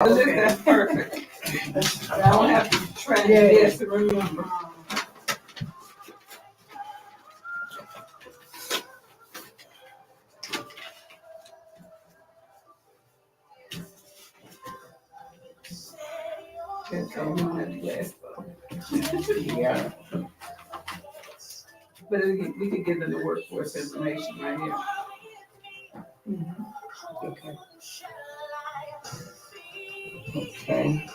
That's perfect. I don't have to try this to remember. Yeah. But we could give them the workforce information right here. Okay. Okay.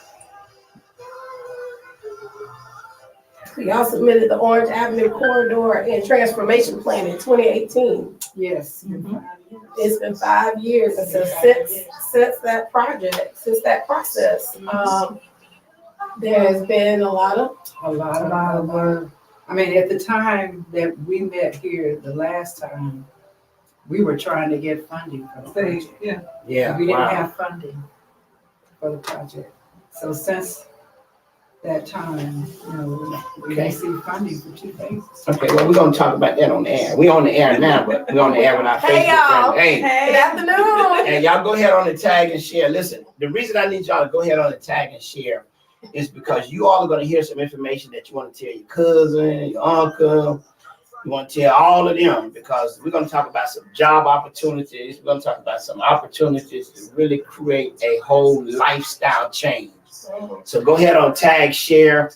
Y'all submitted the Orange Avenue Corridor and Transformation Plan in 2018. Yes. It's been 5 years since that project, since that process. There's been a lot of I mean, at the time that we met here the last time, we were trying to get funding for the project. Yeah. Yeah. We didn't Wow. have funding for the project. So since that time, we Okay. received funding for 2 phases. Okay, well, we're gonna talk about that on the air. We on the air now, but we on the air with our Hey, y'all. Facebook friends. Hey, good afternoon. and y'all go ahead on the tag and share. Listen, the reason I need y'all to go ahead on the tag and share is because you all are gonna hear some information that you want to tell your cousin, your uncle. You want to tell all of them because we're going to talk about some job opportunities. We're going to talk about some opportunities to really create a whole lifestyle change. So go ahead on tag share.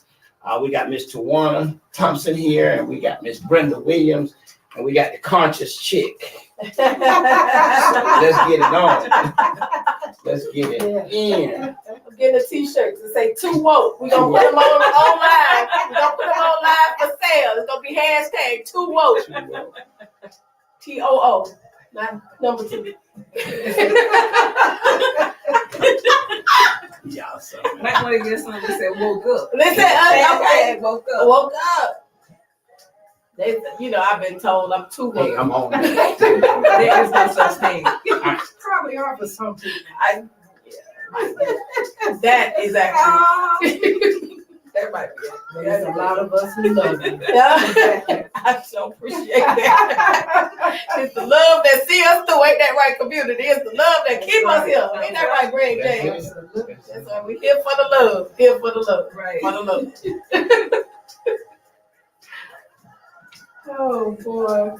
We got Miss Tawana Thompson here, and we got Miss Brenda Williams, and we got the conscious chick. Let's get it on. Let's get it in. I'm getting a t-shirt to say too woke. We're gonna put them on live. We're gonna put them on live for sale. It's gonna be hashtag too woke. TOO. Not number 2. Yeah, so. Might want to get something that said woke up. Listen, okay. Woke up. Woke up. They, I've been told I'm too Hey, woke. I'm on it. There is no such thing. Probably are for some people. That is actually. Everybody. There's a lot of us who love it. Yeah. I so appreciate that. It's the love that see us through, ain't that right, community? It's the love that keep us here. Ain't that right, Greg James? That's why we're here for the love. Here for the love. Right. For the love. Oh boy.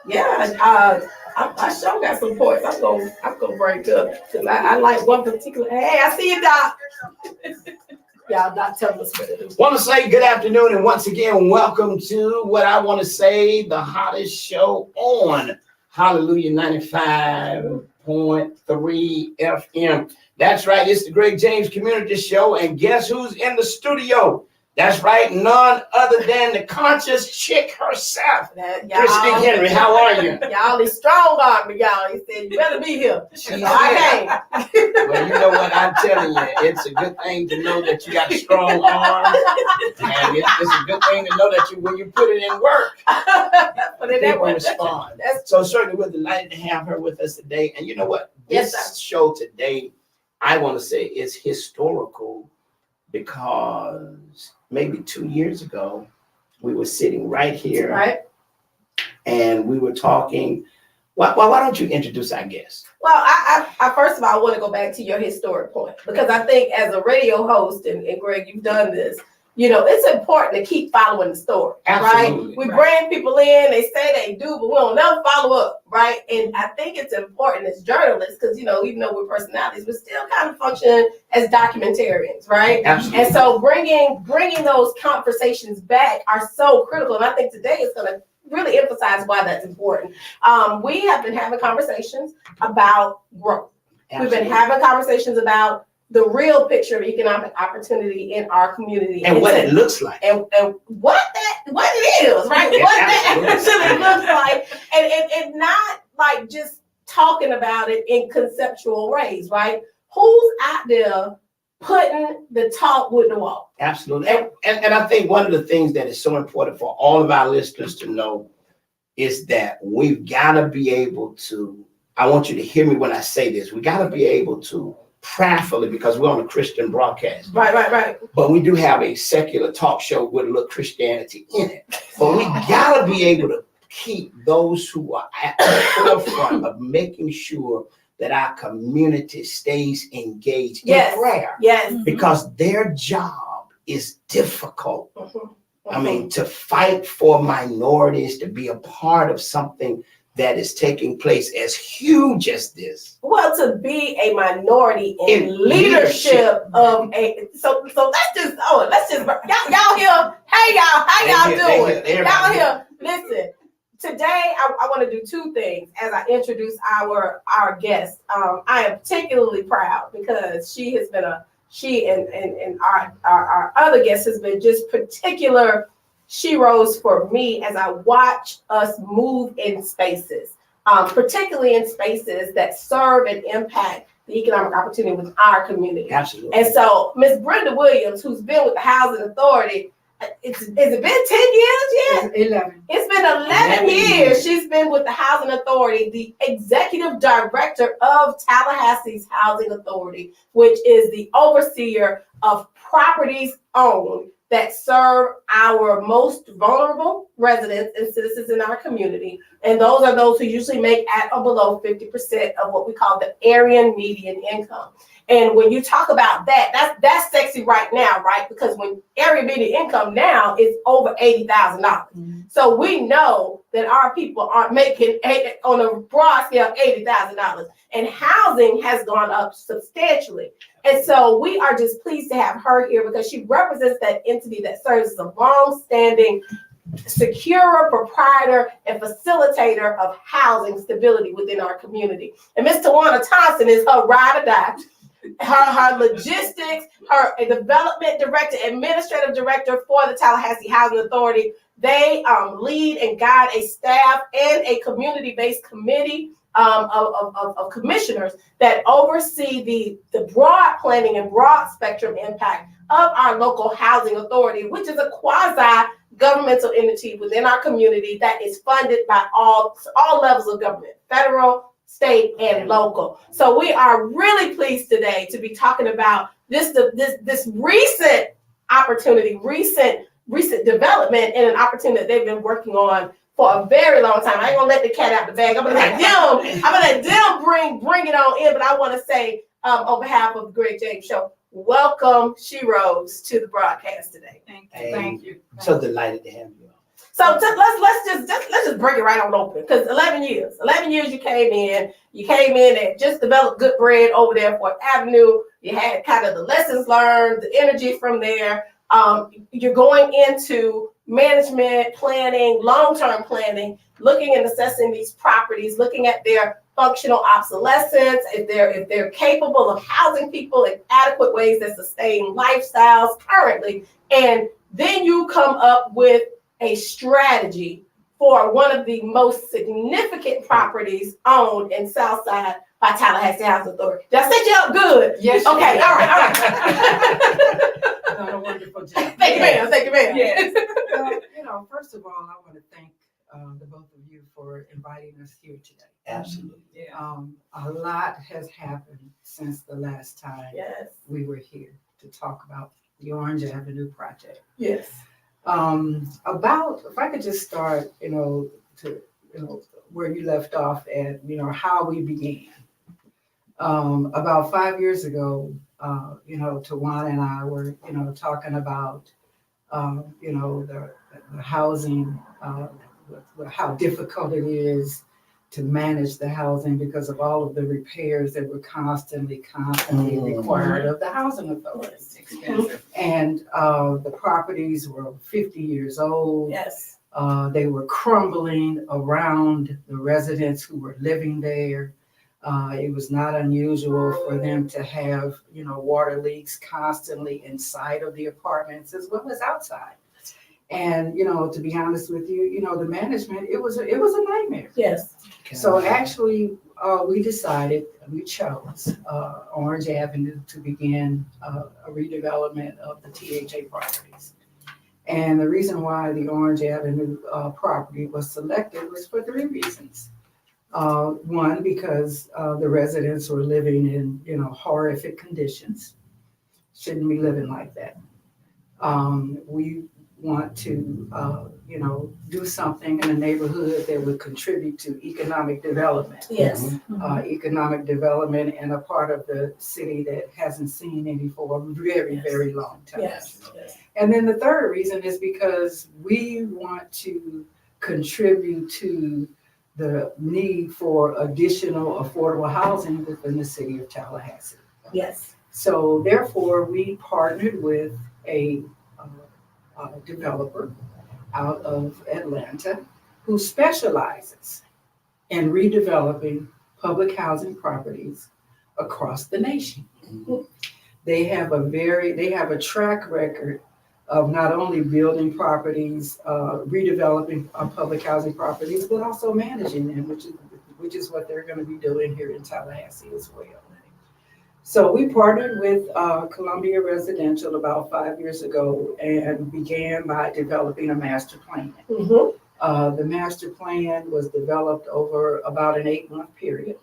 Yeah, I sure got some points. I'm gonna break up because I like one particular. Hey, I see you, Doc. Y'all not telling us what to do. Want to say good afternoon and once again, welcome to what I want to say, the hottest show on Hallelujah 95.3 FM. That's right, it's the Greg James Community Show, and guess who's in the studio? That's right, none other than the conscious chick herself. Christy Henry, how are you? Y'all is strong on me, y'all. He said, you better be here. So I came. Well, you know what I'm telling you, it's a good thing to know that you got strong arms, and it's a good thing to know that when you put it in work, But it people never respond. So certainly we're delighted to have her with us today. And you know what? Yes, This show today, I want to say, is historical because maybe 2 years ago, we were sitting right here, right? and we were talking. Why don't you introduce our guest? Well, I first of all, I want to go back to your historic point because I think as a radio host, and Greg, you've done this, it's important to keep following the story, Absolutely. right? We bring people in, they say they do, but we don't never follow up, right? And I think it's important as journalists because, even though we're personalities, we're still kind of function as documentarians, right? Absolutely. And so bringing those conversations back are so critical. And I think today is going to really emphasize why that's important. We have been having conversations about growth. Absolutely. We've been having conversations about the real picture of economic opportunity in our community And what it looks like. and what it is, right? Yeah, What that absolutely. actually looks like, and not like just talking about it in conceptual ways, right? Who's out there putting the talk with the walk? Absolutely. And I think one of the things that is so important for all of our listeners to know is that we've got to be able to, I want you to hear me when I say this, we got to be able to prayerfully, because we're on a Christian broadcast. Right. But we do have a secular talk show with a little Christianity in it. But we got to be able to keep those who are at the forefront of making sure that our community stays engaged Yes. in prayer Yes. because their job is difficult. Mhm. I mean, to fight for minorities, to be a part of something that is taking place as huge as this. Well, to be a minority in In leadership of a so let's just y'all here. Hey y'all, how y'all doing? Y'all here. Listen, today I want to do two things as I introduce our guest. I am particularly proud because she and our other guest has been just particular sheroes for me as I watch us move in spaces, particularly in spaces that serve and impact the economic opportunity within our community. Absolutely. And so Ms. Brenda Williams, who's been with the Housing Authority, has it been 10 years yet? 11. It's been 11 years she's been with the Housing Authority, the executive director of Tallahassee's Housing Authority, which is the overseer of properties owned that serve our most vulnerable residents and citizens in our community. And those are those who usually make at or below 50% of what we call the Aryan median income. And when you talk about that, that's sexy right now, right? Because when area median income now is over $80,000. Mm-hmm. So we know that our people aren't making on a broad scale $80,000, and housing has gone up substantially. And so we are just pleased to have her here because she represents that entity that serves as a long-standing secure proprietor and facilitator of housing stability within our community. And Ms. Tawana Thompson is her ride or die. Her logistics, her development director, administrative director for the Tallahassee Housing Authority. They lead and guide a staff and a community-based committee of commissioners that oversee the broad planning and broad spectrum impact of our local housing authority, which is a quasi-governmental entity within our community that is funded by all levels of government, federal, state, and local. So we are really pleased today to be talking about this recent opportunity, recent development, and an opportunity that they've been working on for a very long time. I ain't gonna let the cat out the bag. I'm gonna let them bring it on in. But I want to say on behalf of the Greg James Show, welcome sheroes to the broadcast today. Thank you. So delighted to have you. So let's just break it right on open, because 11 years you came in and just developed Good Bread over there for Avenue. You had kind of the lessons learned, the energy from there. You're going into management, planning, long-term planning, looking and assessing these properties, looking at their functional obsolescence, if they're capable of housing people in adequate ways that sustain lifestyles currently. And then you come up with a strategy for one of the most significant properties owned in Southside by Tallahassee Housing Authority. Did I set you up good? Yes. Okay, all right. Done a wonderful job. Thank you, ma'am. Yes. First of all, I want to thank the both of you for inviting us here today. Absolutely. A lot has happened since the last time Yes. we were here to talk about the Orange Avenue project. Yes. If I could just start, where you left off at, how we began. About 5 years ago, Tawana and I were, talking about, the housing, how difficult it is to manage the housing because of all of the repairs that were constantly required of the housing authority. Expensive. And the properties were 50 years old. Yes. They were crumbling around the residents who were living there. It was not unusual for them to have, water leaks constantly inside of the apartments as well as outside. And, to be honest with you, the management, it was a nightmare. Yes. So actually, we chose Orange Avenue to begin a redevelopment of the THA properties. And the reason why the Orange Avenue property was selected was for 3 reasons. One, because the residents were living in, horrific conditions. Shouldn't be living like that. We want to, do something in a neighborhood that would contribute to economic development. Yes. Economic development in a part of the city that hasn't seen any for a very, Yes. very long time. Yes. Yes. And then the third reason is because we want to contribute to the need for additional affordable housing within the city of Tallahassee. Yes. So therefore, we partnered with a developer out of Atlanta who specializes in redeveloping public housing properties across the nation. They have a track record of not only building properties, redeveloping public housing properties, but also managing them, which is what they're going to be doing here in Tallahassee as well. So we partnered with Columbia Residential about 5 years ago and began by developing a master plan. The master plan was developed over about an 8-month period.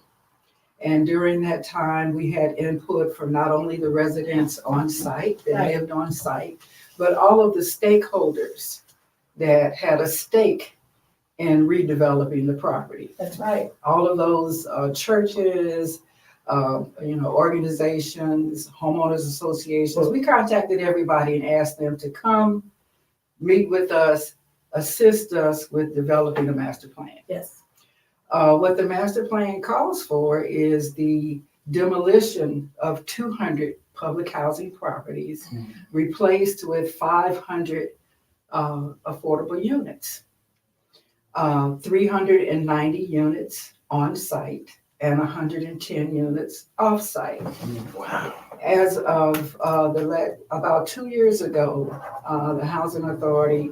And during that time, we had input from not only the residents on site that lived on site, but all of the stakeholders that had a stake in redeveloping the property. That's right. All of those churches, organizations, homeowners associations. We contacted everybody and asked them to come meet with us, assist us with developing a master plan. Yes. What the master plan calls for is the demolition of 200 public housing properties, replaced with 500 affordable units, 390 units on site, and 110 units off-site. Wow. As of about 2 years ago, the Housing Authority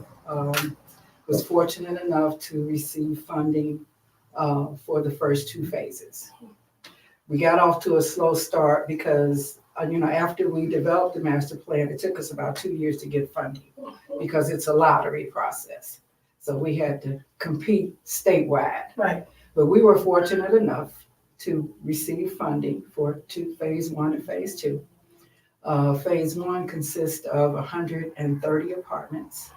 was fortunate enough to receive funding for the first 2 phases. We got off to a slow start because, after we developed the master plan, it took us about 2 years to get funding because it's a lottery process. So we had to compete statewide. Right. But we were fortunate enough to receive funding for phase 1 and phase 2. Phase 1 consists of 130 apartments.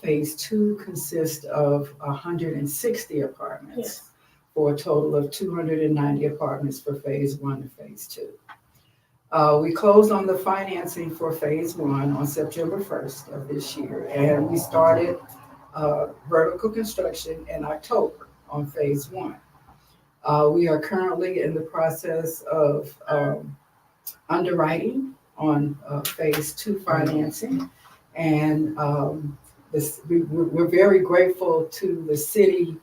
Phase 2 consists of 160 apartments. Yes. For a total of 290 apartments for phase 1 and phase 2. We closed on the financing for phase 1 on September 1st of this year, and we started vertical construction in October on phase 1. We are currently in the process of underwriting on phase 2 financing, and we're very grateful to the city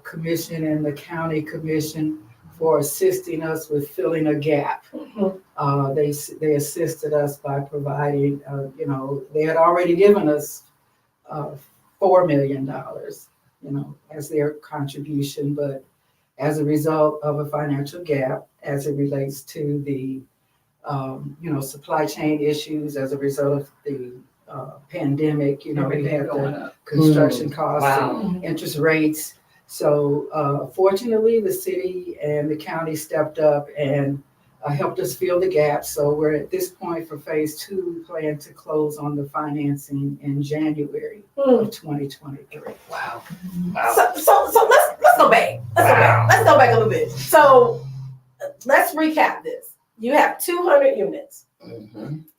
commission and the county commission for assisting us with filling a gap. They assisted us by providing, they had already given us $4 million, as their contribution, but as a result of a financial gap, as it relates to the, supply chain issues, as a result of the pandemic, we had the construction costs and interest rates. So fortunately, the city and the county stepped up and helped us fill the gap. So we're at this point for phase 2, we plan to close on the financing in January of 2023. Wow. So let's go back. Let's go back a little bit. So let's recap this. You have 200 units.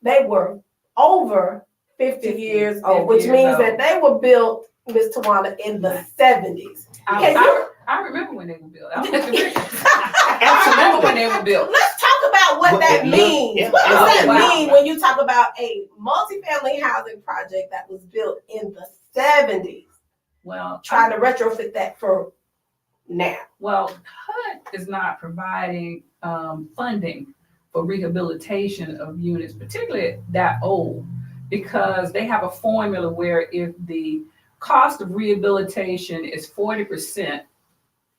They were over 50 years old, which means that they were built, Ms. Tawana, in the 70s. I remember when they were built. I remember when they were built. Let's talk about what that means. What does that mean when you talk about a multifamily housing project that was built in the 70s? Well, trying to retrofit that for now. Well, HUD is not providing funding for rehabilitation of units, particularly that old, because they have a formula where if the cost of rehabilitation is 40%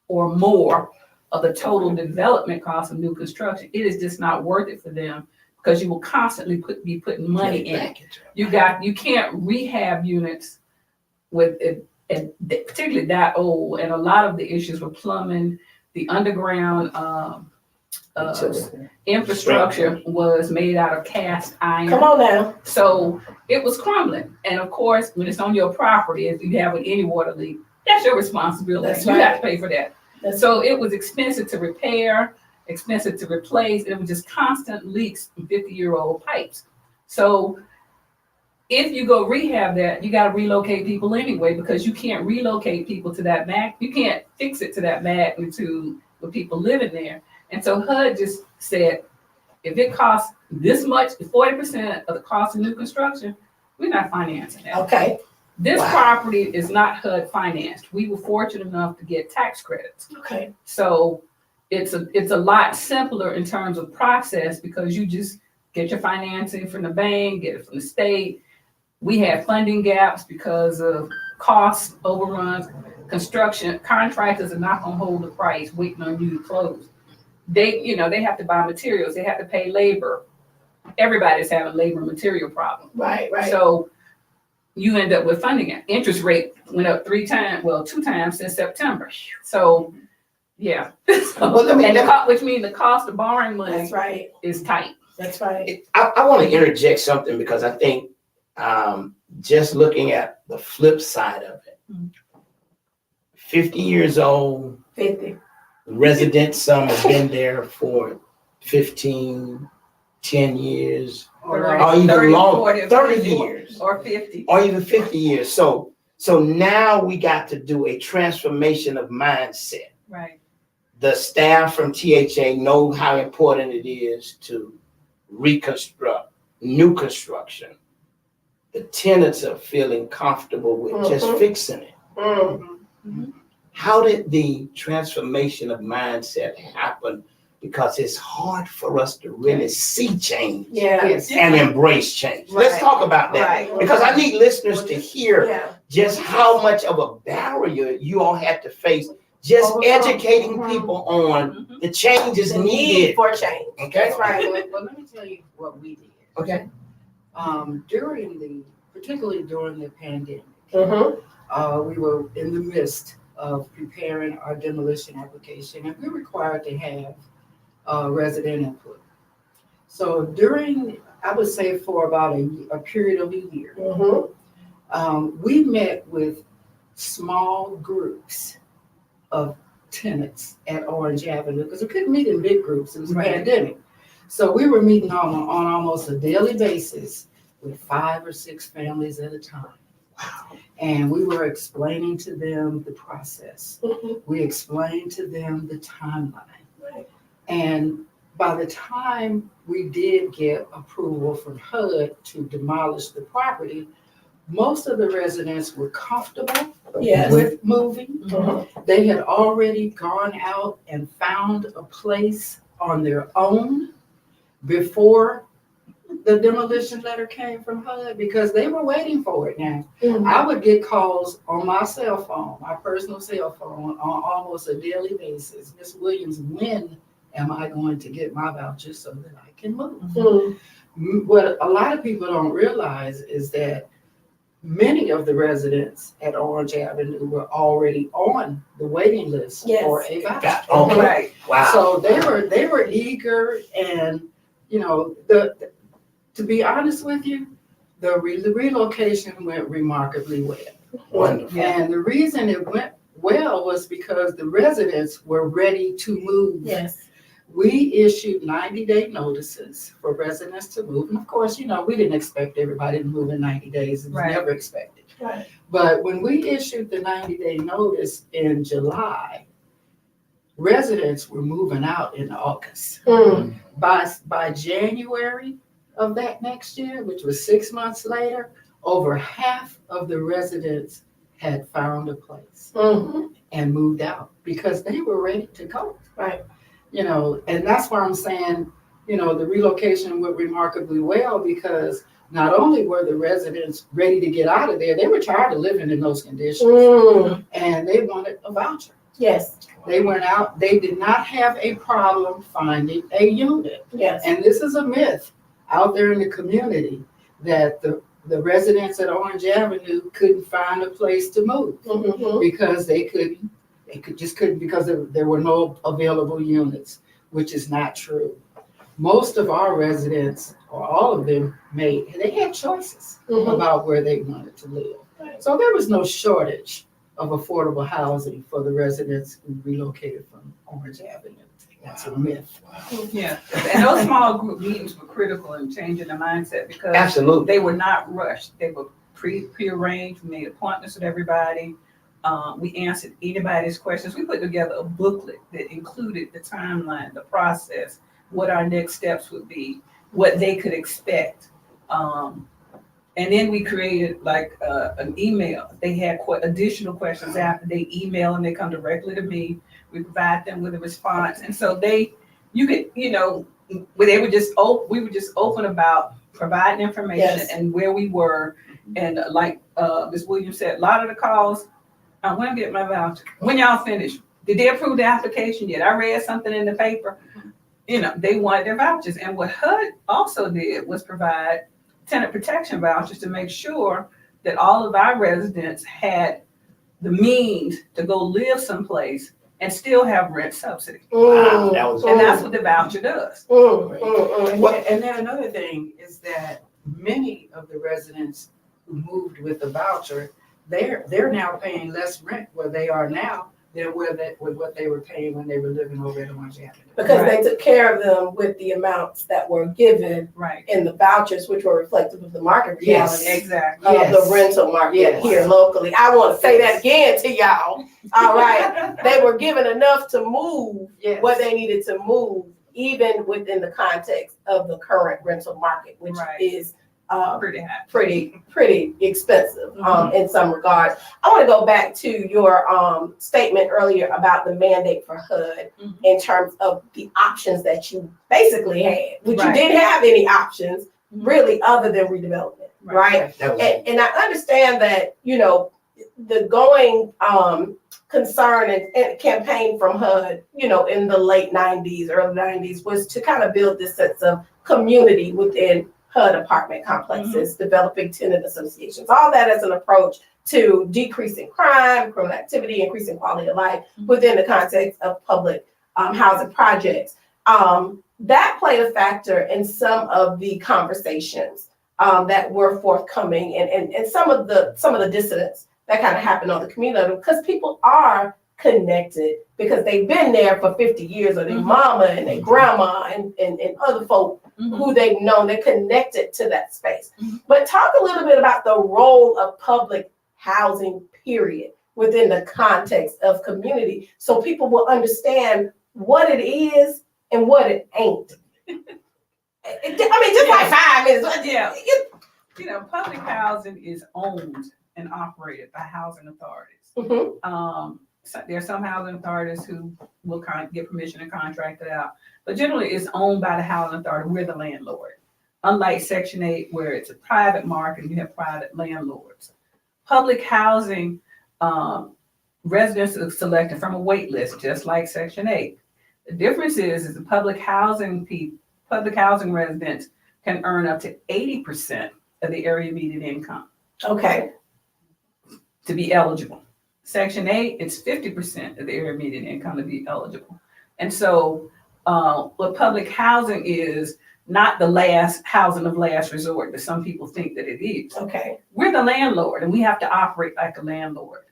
or more of the total development cost of new construction, it is just not worth it for them because you will constantly be putting money in it. You can't rehab units with it, and particularly that old, and a lot of the issues with plumbing, the underground infrastructure was made out of cast iron. Come on now. So it was crumbling. And of course, when it's on your property, if you have any water leak, that's your responsibility. That's You right. have to pay for that. That's- So it was expensive to repair, expensive to replace. It was just constant leaks from 50-year-old pipes. So if you go rehab that, you got to relocate people anyway, because you can't relocate people to that you can't fix it to that magnitude with people living there. And so HUD just said, if it costs this much, 40% of the cost of new construction, we're not financing that. Okay. This Wow. property is not HUD financed. We were fortunate enough to get tax credits. Okay. So it's a lot simpler in terms of process, because you just get your financing from the bank, get it from the state. We had funding gaps because of cost overruns. Construction contractors are not gonna hold the price waiting on you to close. They have to buy materials, they have to pay labor. Everybody's having labor and material problems. Right. So you end up with funding it. Interest rate went up 2 times since September. So, yeah. Well, Which means the cost of borrowing money That's right. is tight. That's right. I want to interject something because I think just looking at the flip side of it, 50 years old, 50. residents, some have been there for 15, 10 years, Or or even 30, longer, 40, 30 50, years, Or 50. or even 50 years. So now we got to do a transformation of mindset. Right. The staff from THA know how important it is to reconstruct new construction. The tenants are feeling comfortable with just fixing it. Mm. How did the transformation of mindset happen? Because it's hard for us to really see change Yeah. Yes. and embrace change. Let's Right. talk about that. Right. Because I need listeners to hear Yeah. just how much of a barrier you all had to face, just educating people on Mhm. the changes The need needed. for change. Okay? That's right. Well, let me tell you what we did. Okay. Particularly during the pandemic, Mm-hmm. we were in the midst of preparing our demolition application, and we're required to have resident input. So I would say for about a period of a year, Mm-hmm. we met with small groups of tenants at Orange Avenue, because we couldn't meet in big groups, it was a Right. pandemic. So we were meeting on almost a daily basis with 5 or 6 families at a time. And we were explaining to them the process. We explained to them the timeline. Right. And by the time we did get approval from HUD to demolish the property, most of the residents were comfortable Yes. with moving. Mhm. They had already gone out and found a place on their own before the demolition letter came from HUD, because they were waiting for it now. Mhm. I would get calls on my cell phone, my personal cell phone, on almost a daily basis. Ms. Williams, when am I going to get my voucher so that I can move? Mhm. What a lot of people don't realize is that many of the residents at Orange Avenue were already on the waiting list Yes. for a voucher. Okay. Right. Wow. So they were eager, and to be honest with you, the relocation went remarkably well. Wonderful. And the reason it went well was because the residents were ready to move. Yes. We issued 90-day notices for residents to move. And of course, we didn't expect everybody to move in 90 days. It was Right. never expected. Right. But when we issued the 90-day notice in July, residents were moving out in August. Mm. By January of that next year, which was 6 months later, over half of the residents had found a place Mhm. and moved out because they were ready to go. Right. And that's why I'm saying, the relocation went remarkably well, because not only were the residents ready to get out of there, they were tired of living in those conditions, Mm. and they wanted a voucher. Yes. They went out, they did not have a problem finding a unit. Yes. And this is a myth out there in the community, that the residents at Orange Avenue couldn't find a place to move Mhm. because they just couldn't, because there were no available units. which is not true. Most of our residents, or all of them, they had choices about where they wanted to live. So there was no shortage of affordable housing for the residents who relocated from Orange Avenue. That's a myth. Yeah, and those small group meetings were critical in changing the mindset because Absolutely. they were not rushed. They were pre-arranged. We made appointments with everybody. We answered anybody's questions. We put together a booklet that included the timeline, the process, what our next steps would be, what they could expect. And then we created like an email. They had additional questions after they email and they come directly to me. We provide them with a response. And so you could, they were just we were just open about providing information and where we were. And like Ms. Williams said, a lot of the calls, I want to get my voucher. When y'all finish, did they approve the application yet? I read something in the paper. They wanted their vouchers. And what HUD also did was provide tenant protection vouchers to make sure that all of our residents had the means to go live someplace and still have rent subsidy. Wow, that was And that's what the voucher does. And then another thing is that many of the residents who moved with the voucher, they're now paying less rent where they are now than with what they were paying when they were living over at Orange Avenue. Because they took care of them with the amounts that were given Right. in the vouchers, which were reflective of the market reality Exactly. of the rental market here locally. I want to say that again to y'all. All right. They were given enough to move what they needed to move, even within the context of the current rental market, which is Pretty high. pretty expensive in some regards. I want to go back to your statement earlier about the mandate for HUD in terms of the options that you basically had, which you didn't have any options really other than redevelopment, right? And I understand that, the going concern and campaign from HUD, in the late 90s, early 90s was to kind of build this sense of community within HUD apartment complexes, developing tenant associations, all that as an approach to decreasing crime, criminal activity, increasing quality of life within the context of public housing projects. That played a factor in some of the conversations that were forthcoming and some of the dissonance that kind of happened on the community, because people are connected because they've been there for 50 years, or their mama and their grandma and other folk who they've known. They're connected to that space. But talk a little bit about the role of public housing, period, within the context of community, so people will understand what it is and what it ain't. Just like 5 minutes. Yeah. Public housing is owned and operated by housing authorities. So there are some housing authorities who will get permission to contract it out, but generally it's owned by the housing authority. We're the landlord. Unlike Section 8, where it's a private market, you have private landlords. Public housing residents are selected from a wait list, just like Section 8. The difference is the public housing residents can earn up to 80% of the area median income. Okay. To be eligible. Section 8, it's 50% of the area median income to be eligible. And so what public housing is not the last housing of last resort that some people think that it is. Okay. We're the landlord and we have to operate like a landlord.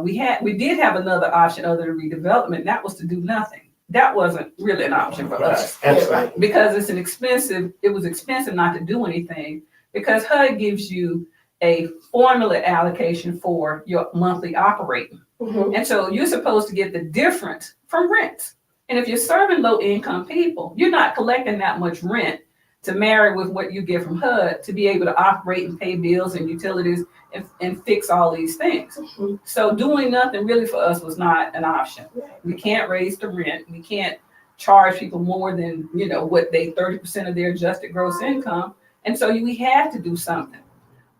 We did have another option other than redevelopment. That was to do nothing. That wasn't really an option for us. Because it was expensive not to do anything, because HUD gives you a formula allocation for your monthly operating. And so you're supposed to get the difference from rents. And if you're serving low income people, you're not collecting that much rent to marry with what you get from HUD to be able to operate and pay bills and utilities and fix all these things. So doing nothing really for us was not an option. We can't raise the rent. We can't charge people more than, what 30% of their adjusted gross income. And so we had to do something.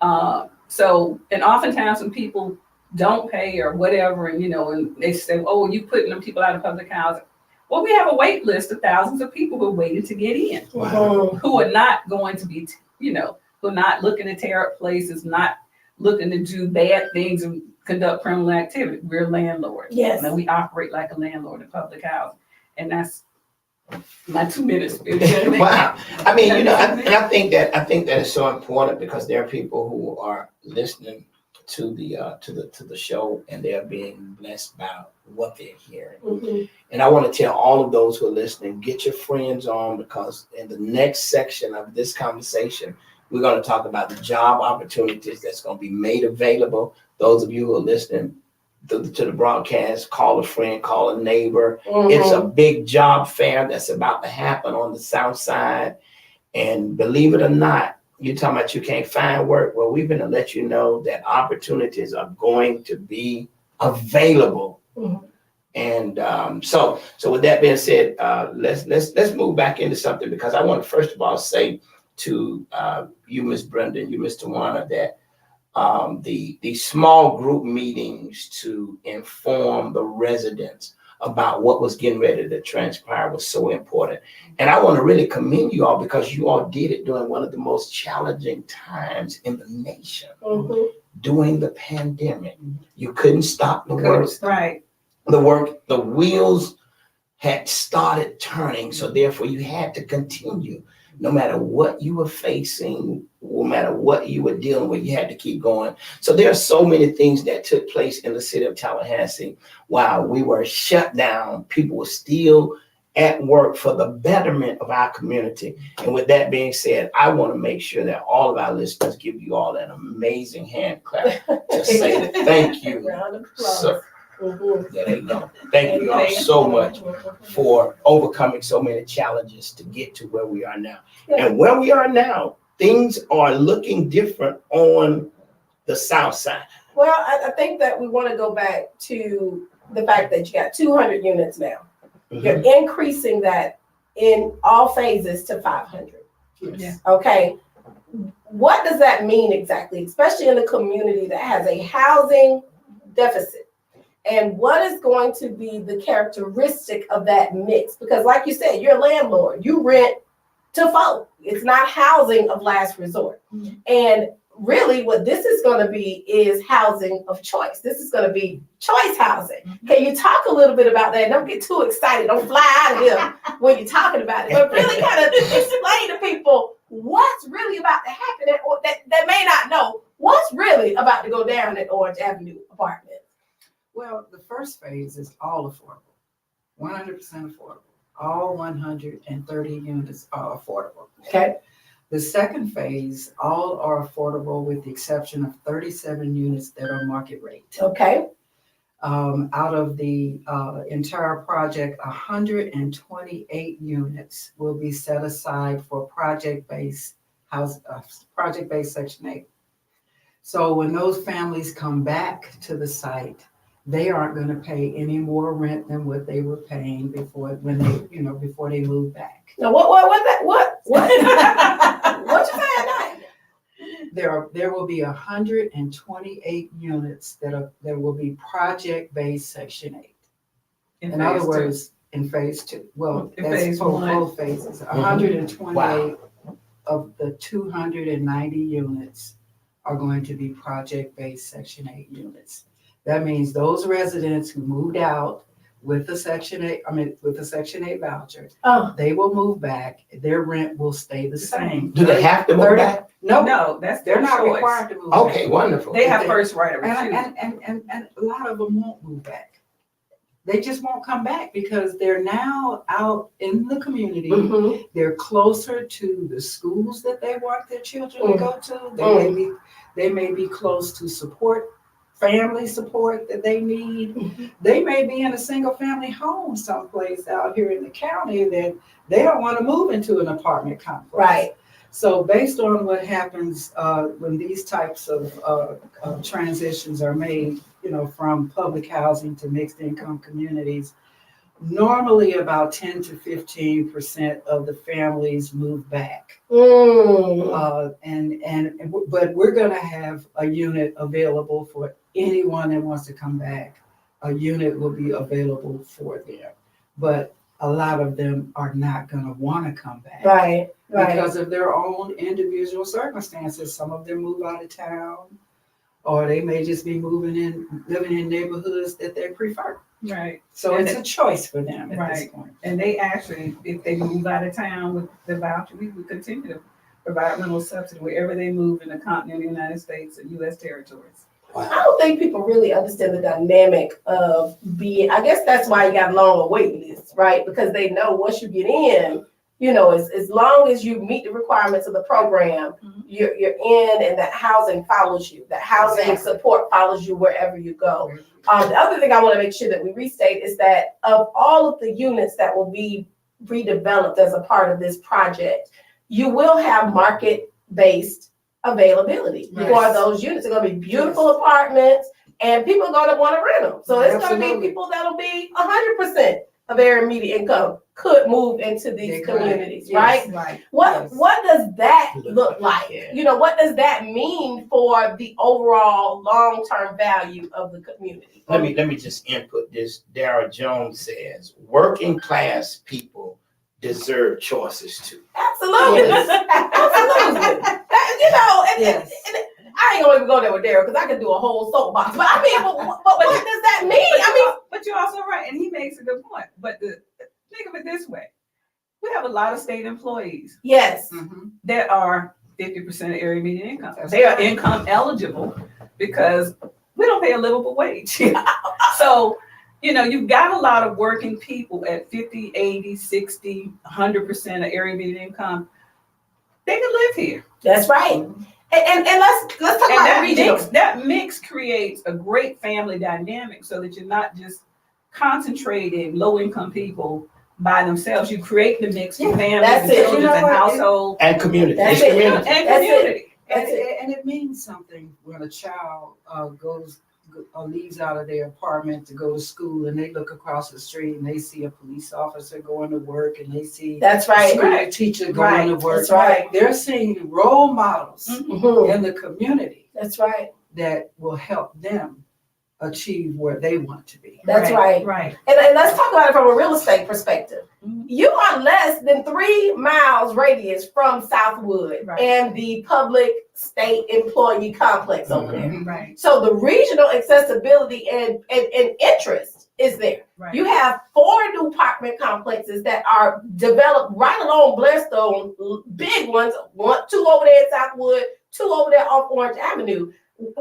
And oftentimes when people don't pay or whatever, and they say, oh, you putting them people out of public housing. Well, we have a wait list of thousands of people who are waiting to get in, who are not going to be, who are not looking to tear up places, not looking to do bad things and conduct criminal activity. We're landlords. Yes. And we operate like a landlord in public housing. And that's My 2 minutes. Wow. I mean, you know, I think that is so important because there are people who are listening to the show and they're being blessed by what they're hearing. Mhm. And I want to tell all of those who are listening, get your friends on, because in the next section of this conversation, we're going to talk about the job opportunities that's going to be made available. Those of you who are listening to the broadcast, call a friend, call a neighbor. It's a big job fair that's about to happen on the South Side. And believe it or not, you're talking about you can't find work. Well, we're going to let you know that opportunities are going to be available. Mhm. And so with that being said, let's move back into something, because I want to first of all say to you, Ms. Brendan, you, Mr. Warner, that the small group meetings to inform the residents about what was getting ready to transpire was so important. And I want to really commend you all, because you all did it during one of the most challenging times in the nation, Mhm. during the pandemic. You couldn't stop the work. Right. The wheels had started turning, so therefore you had to continue. No matter what you were facing, no matter what you were dealing with, you had to keep going. So there are so many things that took place in the city of Tallahassee while we were shut down. People were still at work for the betterment of our community. And with that being said, I want to make sure that all of our listeners give you all an amazing hand clap to say thank you, Round of applause. sir. Mhm. There they go. Thank you all so much for overcoming so many challenges to get to where we are now. Yeah. And where we are now, things are looking different on the South Side. Well, I think that we want to go back to the fact that you got 200 units now. You're increasing that in all phases to 500. Yeah. Okay. What does that mean exactly, especially in a community that has a housing deficit? And what is going to be the characteristic of that mix? Because like you said, you're a landlord, you rent to folk. It's not housing of last resort. Mhm. And really what this is going to be is housing of choice. This is going to be choice housing. Can you talk a little bit about that? Don't get too excited. Don't fly out of here when you're talking about it. But really kind of explain to people what's really about to happen, or that may not know what's really about to go down at Orange Avenue Apartments. Well, the first phase is all affordable, 100% affordable. All 130 units are affordable. Okay. The second phase, all are affordable with the exception of 37 units that are market rate. Okay. Out of the entire project, 128 units will be set aside for project-based Section 8. So when those families come back to the site, they aren't going to pay any more rent than what they were paying before they moved back. Now what what you saying now? There will be 128 units that will be project-based Section 8. In other words, in phase 2. Well, In that's phase for one. both phases. 128 of the 290 units are going to be project-based Section 8 units. That means those residents who moved out with the Section 8 voucher, they will move back. Their rent will stay the same. Do they have to move back? No, that's they're their not choice. required to move Okay, back. wonderful. They have first right of refusal. And a lot of them won't move back. They just won't come back because they're now out in the community. Mhm. They're closer to the schools that they want their children to go to. They may be close to family support that they need. They may be in a single family home someplace out here in the county that they don't want to move into an apartment complex. Right. So based on what happens when these types of transitions are made, from public housing to mixed income communities, normally about 10 to 15% of the families move back. But we're going to have a unit available for anyone that wants to come back. A unit will be available for them, but a lot of them are not going to want to come back. Right. Because of their own individual circumstances. Some of them move out of town, or they may just be living in neighborhoods that they prefer. Right. So And it's a choice for them at this Right. point. And they actually, if they move out of town with the voucher, we would continue to provide rental subsidy wherever they move in the continental United States and U.S. territories. I don't think people really understand the dynamic of being, I guess that's why you got longer wait lists, right? Because they know once you get in, you know, as long as you meet the requirements of the program, Mhm. you're in and that housing follows you. That housing Exactly. support follows you wherever you go. The other thing I want to make sure that we restate is that of all of the units that will be redeveloped as a part of this project, you will have market-based availability Right. for those units. They're gonna be beautiful apartments and people are gonna want to rent them. So it's gonna be Absolutely. people that'll be 100% of their immediate income could move into these They're correct. communities, Yes. right? Right. What Yes. what does that look like? Yeah. You know, what does that mean for the overall long-term value of the community? Let me just input this. Dara Jones says, working class people deserve choices too. Absolutely. Absolutely. That, you know, Yes. and I ain't gonna even go there with Daryl because I could do a whole soapbox. But I mean, but what does that mean? I mean, But you're also right, and he makes a good point. But think of it this way: we have a lot of state employees yes. Mhm. that are 50% of area median income. That's They are right. income eligible because we don't pay a livable wage. So, you know, you've got a lot of working people at 50, 80, 60, 100% of area median income. They can live here. That's right. And let's talk And about that regional. mix creates a great family dynamic so that you're not just concentrating low income people by themselves. You create the mix for families that's and it. children You know and what? households And community. That's It's it. community. and That's it. community. And, That's it. and it means something when a child leaves out of their apartment to go to school and they look across the street and they see a police officer going to work and they see That's a right. school teacher going to work. That's right. They're seeing role models Mhm. in the community That's right. that will help them achieve where they want to be. That's right. Right. And let's talk about it from a real estate perspective. Mhm. You are less than 3 miles radius from Southwood Right. and the public state employee complex over there. Right. So the regional accessibility and interest is there. Right. You have 4 new apartment complexes that are developed right along Blairstone, big ones, 2 over there in Southwood, 2 over there off Orange Avenue.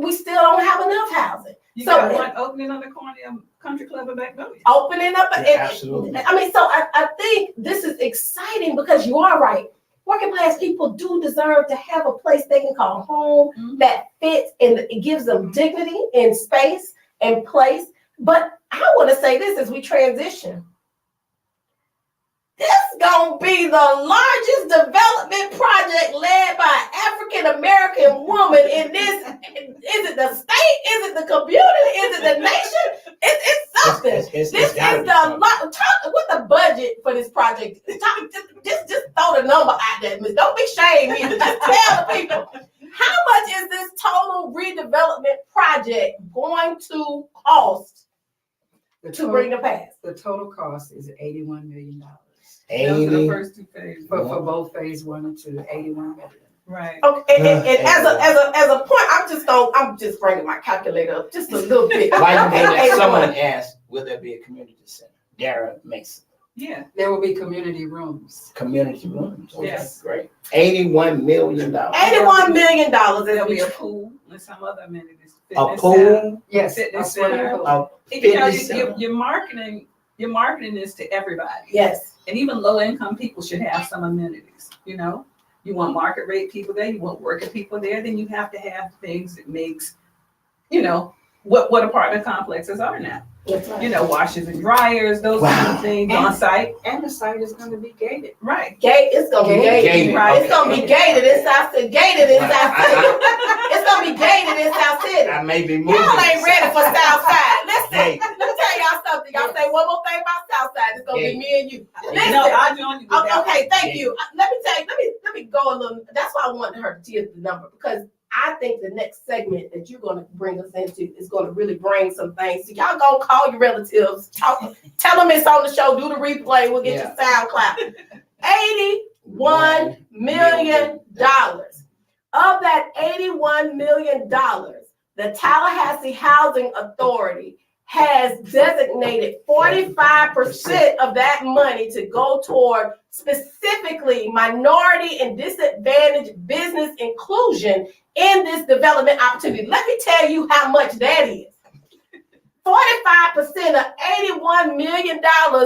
We still don't have enough housing. You So- got one opening on the corner of Country Club and Magnolia. Opening up. Yeah, absolutely. I mean, so I think this is exciting because you are right. Working class people do deserve to have a place they can call home Mhm. that fits and it gives them dignity and space and place. But I want to say this as we transition. This gonna be the largest development project led by an African American woman in this. Is it the state? Is it the community? Is it the nation? It's something. It's This is gotta the be something. what the budget for this project. Just throw the number out there, Miss. Don't be shame either. Just tell the people how much is this total redevelopment project going to cost The to bring total, to pass? the total cost is $81 million Those are the 80. first 2 phases. for both phase 1 and 2, $81 million. Right. Okay, and as a point, I'm just bringing my calculator up just a little bit. Like Okay, someone asked, will there be a community center? Dara makes Yeah. There will be community rooms. community rooms. Yes. Great. $81 million. $81 million There'll as be we a pool and some other amenities. A Fitness center. pool, Yes. Fitness a swimming center. pool. a You know, fitness center. you're marketing this to everybody. yes. And even low income people should have some amenities, you know? You want market rate people there, you want working people there, then you have to have things that makes, you know, what apartment complexes are now. That's right. You know, washers and dryers, those kind Wow. of things on site. And the site is going to be gated. Right. It's gonna be Gated. gated. Right. It's gonna be gated in South City. Gated in Well, South City. It's gonna be gated in South City. I may be moving. Y'all ain't ready for South Side. Listen, Gated. let me tell y'all something. Y'all say one more thing about South Side. It's gonna be me and you. Listen. No, I join you with that. Okay, thank you. Let me tell you. Let me go a little. That's why I wanted her to give the number because I think the next segment that you're gonna bring us into is gonna really bring some things. So y'all gonna call your relatives, tell them it's on the show, do the replay. We'll get your SoundCloud. $81 million. Of that $81 million, the Tallahassee Housing Authority has designated 45% of that money to go toward specifically minority and disadvantaged business inclusion in this development opportunity. Let me tell you how much that is. 45% of $81 million,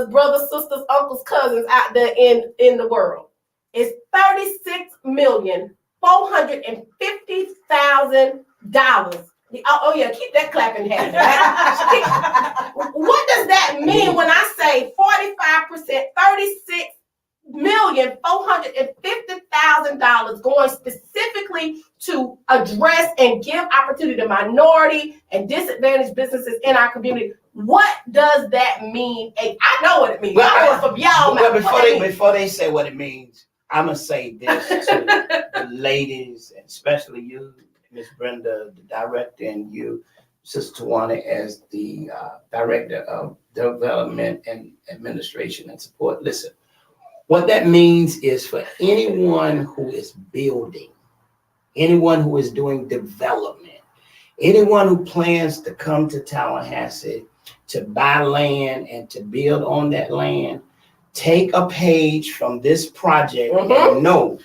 brothers, sisters, uncles, cousins out there in the world is $36,450,000. Oh yeah, keep that clapping hand. What does that mean when I say 45%, $36,450,000 going specifically to address and give opportunity to minority and disadvantaged businesses in our community? What does that mean? I know what it means. Well, I want from y'all. Well, before they say what it means, I'm gonna say this to the ladies, and especially you, Miss Brenda, the director, and you, Sister Tawana, as the director of development and administration and support. Listen, what that means is for anyone who is building, anyone who is doing development, anyone who plans to come to Tallahassee to buy land and to build on that land, take a page from this project and know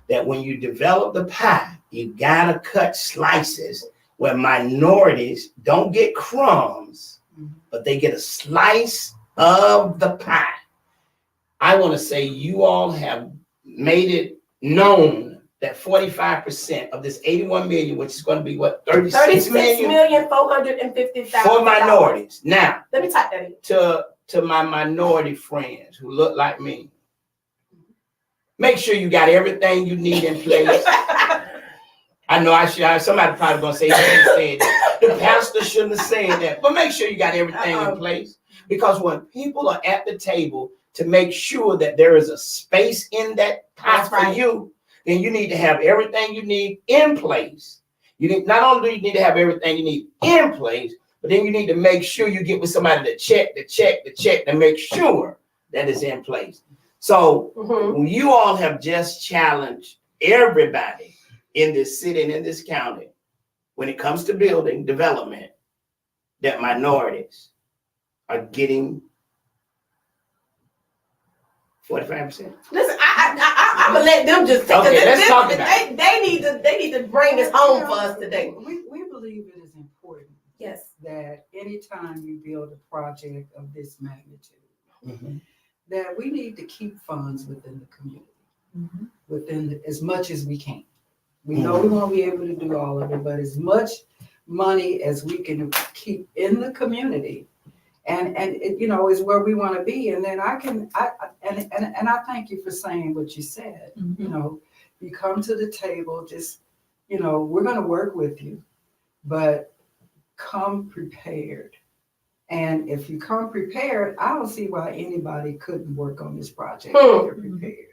that when you develop the pie, you gotta cut slices where minorities don't get crumbs, but they get a slice of the pie. I want to say you all have made it known that 45% of this 81 million, which is going to be what, 36,450,000 for minorities. Now, let me type that in. To my minority friends who look like me, make sure you got everything you need in place. I know somebody probably gonna say that. The pastor shouldn't have said that, but make sure you got everything in place, because when people are at the table to make sure that there is a space in that pie for you, then you need to have everything you need in place. Not only do you need to have everything you need in place, but then you need to make sure you get with somebody to check to make sure that it's in place. So you all have just challenged everybody in this city and in this county when it comes to building development, that minorities are getting 45%. Listen, I'm gonna let them just take okay, let's talk about it. They need to bring this home for us today. We believe it is important. Yes. That anytime you build a project of this magnitude, that we need to keep funds within the community, as much as we can. We know we won't be able to do all of it, but as much money as we can keep in the community, and it, is where we want to be. And then I thank you for saying what you said. You come to the table, just we're going to work with you, but come prepared. And if you come prepared, I don't see why anybody couldn't work on this project if they're prepared.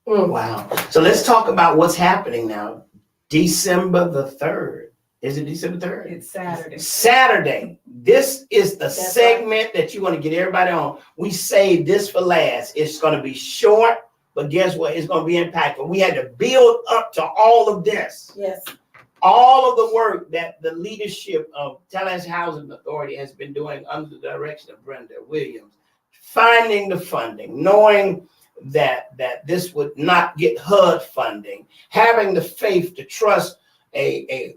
Wow. So let's talk about what's happening now. December the 3rd. Is it December 3rd? It's Saturday. Saturday. This is the segment that you want to get everybody on. We saved this for last. It's going to be short, but guess what? It's going to be impactful. We had to build up to all of this. Yes. All of the work that the leadership of Tallahassee Housing Authority has been doing under the direction of Brenda Williams, finding the funding, knowing that this would not get HUD funding, having the faith to trust a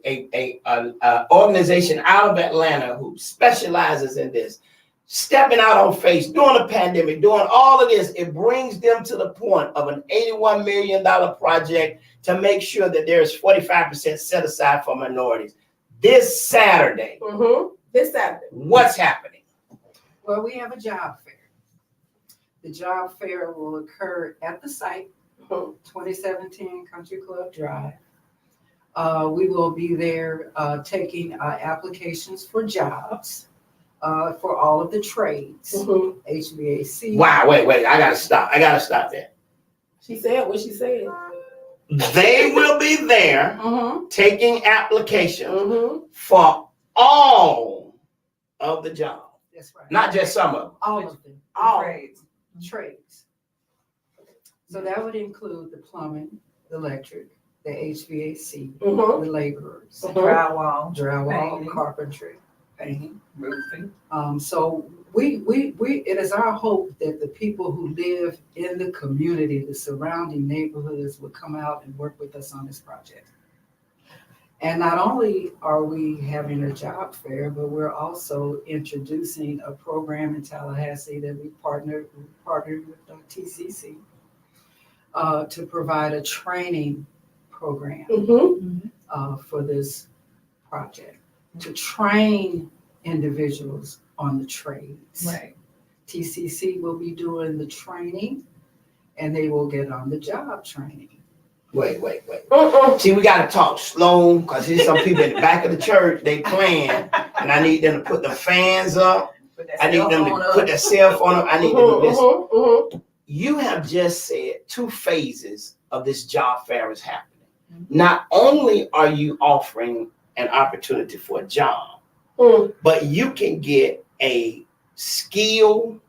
organization out of Atlanta who specializes in this, stepping out on faith, during the pandemic, doing all of this. It brings them to the point of an $81 million project to make sure that there is 45% set aside for minorities. This Saturday. This Saturday. What's happening? Well, we have a job fair. The job fair will occur at the site, 2017 Country Club Drive. We will be there taking applications for jobs for all of the trades, HVAC. Wow, wait, I gotta stop there. She said what she said. They will be there taking applications for all of the jobs. That's right. Not just some of them. All of them. All trades. So that would include the plumbing, the electric, the HVAC, the laborers, Drywall, drywall, painting. carpentry, painting. Roofing. So it is our hope that the people who live in the community, the surrounding neighborhoods, will come out and work with us on this project. And not only are we having a job fair, but we're also introducing a program in Tallahassee that we partnered with TCC to provide a training program for this project, to train individuals on the trades. Right. TCC will be doing the training and they will get on the job training. Wait. See, we gotta talk slow, cause there's some people in the back of the church, they playing, and I need them to put the fans up. I need them to put their cell phone up. I need them to listen. You have just said 2 phases of this job fair is happening. Not only are you offering an opportunity for a job, but you can get a skill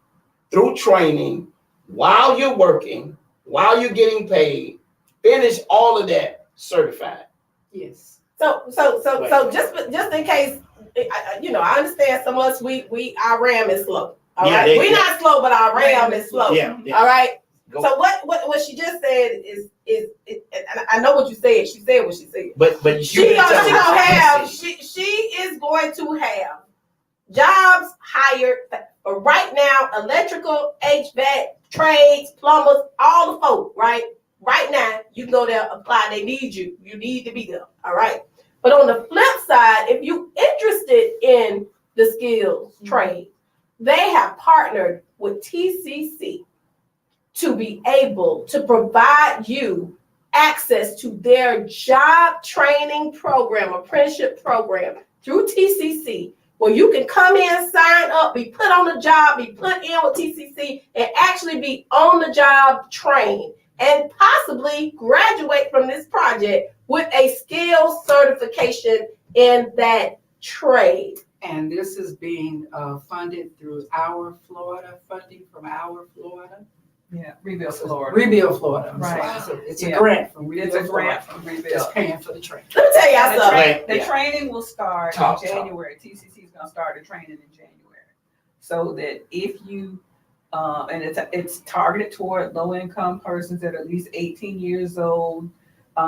through training while you're working, while you're getting paid, finish all of that certified. Yes. So just in case, I understand some of us, our RAM is slow. All right, we're not slow, but our RAM is slow. Yeah. All right. Go. So what she just said is and I know what you said. She said what she said. But She is going to have jobs hired for right now, electrical, HVAC, trades, plumbers, all the folk, right? Right now, you can go there, apply. They need you. You need to be there. All right. But on the flip side, if you're interested in the skills trade, they have partnered with TCC to be able to provide you access to their job training program, apprenticeship program through TCC, where you can come in, sign up, be put on the job, be put in with TCC, and actually be on the job trained and possibly graduate from this project with a skills certification in that trade. And this is being funded through Our Florida, funding from Our Florida. Yeah, Rebuild Florida. Rebuild Florida. Right. So it's a grant from Rebuild It's a Florida. grant from Rebuild. That's paying for the training. Let me tell y'all something. The training will start in January. TCC is going to start the training in January, so that if you and it's targeted toward low-income persons that are at least 18 years old.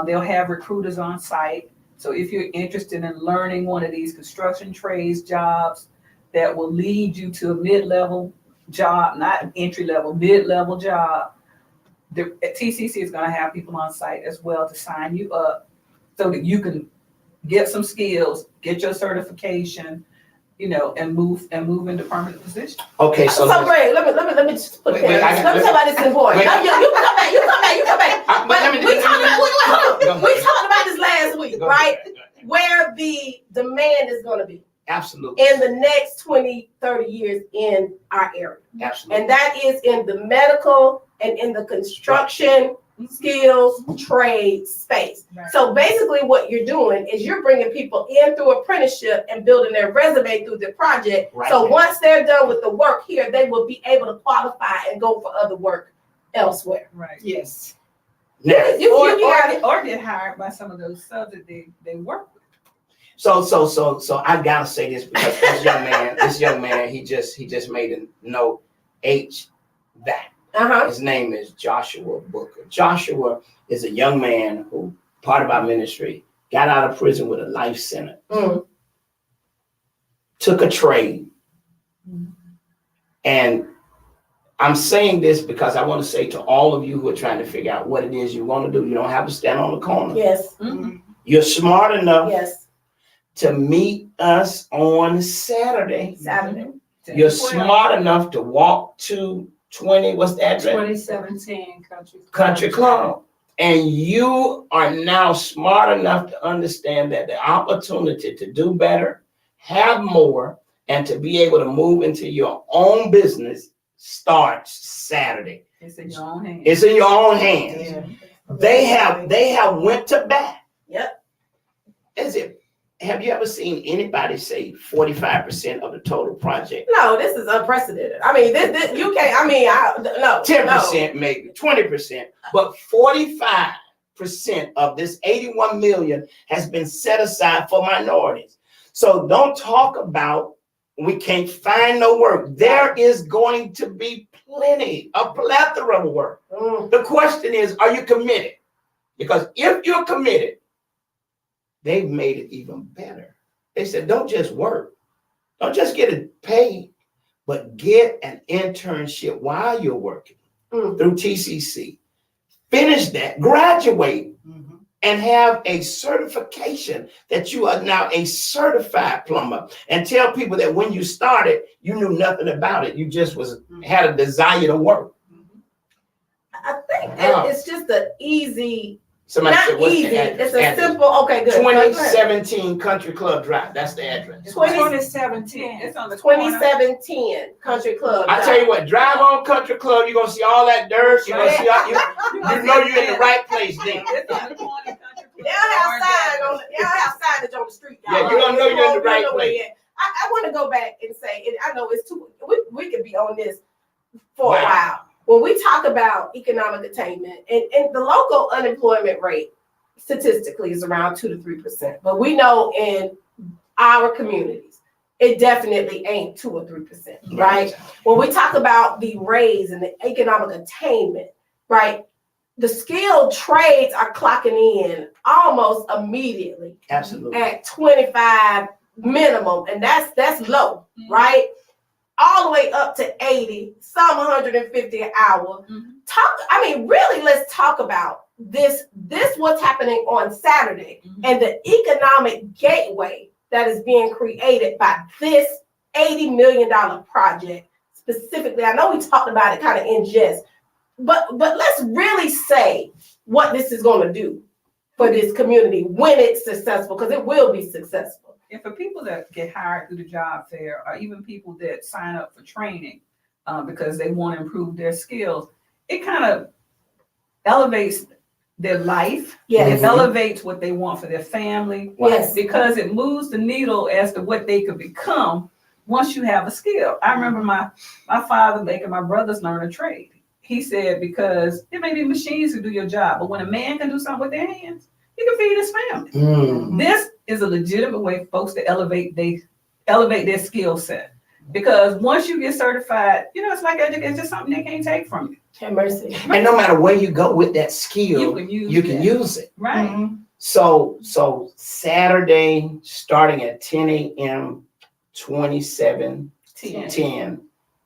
They'll have recruiters on site. So if you're interested in learning one of these construction trades jobs that will lead you to a mid-level job, not entry-level, mid-level job, the TCC is going to have people on site as well to sign you up so that you can get some skills, get your certification, and move into permanent position. Okay, so Greg, let me just put that. Let me talk about this important. You come back. But we talked about this last week, right? Where the demand is going to be. Absolutely. In the next 20, 30 years in our area. Absolutely. And that is in the medical and in the construction skills trade space. Right. So basically what you're doing is you're bringing people in through apprenticeship and building their resume through the project. Right. So once they're done with the work here, they will be able to qualify and go for other work elsewhere. Right. Yes. Now, Or get hired by some of those subs that they work with. So I gotta say this because this young man, he just made a note. His name is Joshua Booker. Joshua is a young man who, part of our ministry, got out of prison with a life sentence, took a trade. And I'm saying this because I want to say to all of you who are trying to figure out what it is you want to do, you don't have to stand on the corner. Yes. You're smart enough Yes. to meet us on Saturday. You're smart enough to walk to 20, what's the address? 2017 Country Club. And you are now smart enough to understand that the opportunity to do better, have more, and to be able to move into your own business starts Saturday. It's in your own hands. It's in your own hands. Yeah. They have went to bat. Yep. Have you ever seen anybody say 45% of the total project? No, this is unprecedented. I mean, this you can't. I mean, no. 10%, maybe 20%, but 45% of this 81 million has been set aside for minorities. So don't talk about we can't find no work. There is going to be a plethora of work. The question is, are you committed? Because if you're committed, they've made it even better. They said, don't just work. Don't just get it paid, but get an internship while you're working through TCC. Finish that, graduate, and have a certification that you are now a certified plumber, and tell people that when you started, you knew nothing about it. You just had a desire to work. I think that it's just an easy, Somebody not said, what's easy, the address? it's a simple, okay, good. 2017 Country Club Drive. That's the address. 2017. It's on the corner. 2710 Country Club. I tell you what, drive on Country Club, you're gonna see all that dirt. You're gonna see all, you know you're in the right place then. It's on the corner, Country Club. Y'all have signage on the street. Yeah, you're gonna know you're in the right place. I want to go back and say, and I know it's too, we could be on this for a Wow. while. When we talk about economic attainment, and the local unemployment rate statistically is around 2 to 3%, but we know in our communities, it definitely ain't 2 or 3%, right? When we talk about the raise and the economic attainment, right? The skilled trades are clocking in almost immediately Absolutely. at 25 minimum, and that's low, right? All the way up to 80, some 150 an hour. Really, let's talk about this what's happening on Saturday and the economic gateway that is being created by this $80 million project specifically. I know we talked about it kind of in jest, but let's really say what this is going to do for this community when it's successful, because it will be successful. And for people that get hired through the job fair, or even people that sign up for training because they want to improve their skills, it kind of elevates their life. Yes. It elevates what they want for their family. Yes. Because it moves the needle as to what they could become once you have a skill. I remember my father making my brothers learn a trade. He said, because it may be machines who do your job, but when a man can do something with their hands, he can feed his family. This is a legitimate way for folks to elevate their skill set. Because once you get certified, it's like education, it's just something they can't take from you. Have mercy. And no matter where you go with that skill, you can use it. Right. So Saturday, starting at 10 a.m., 2710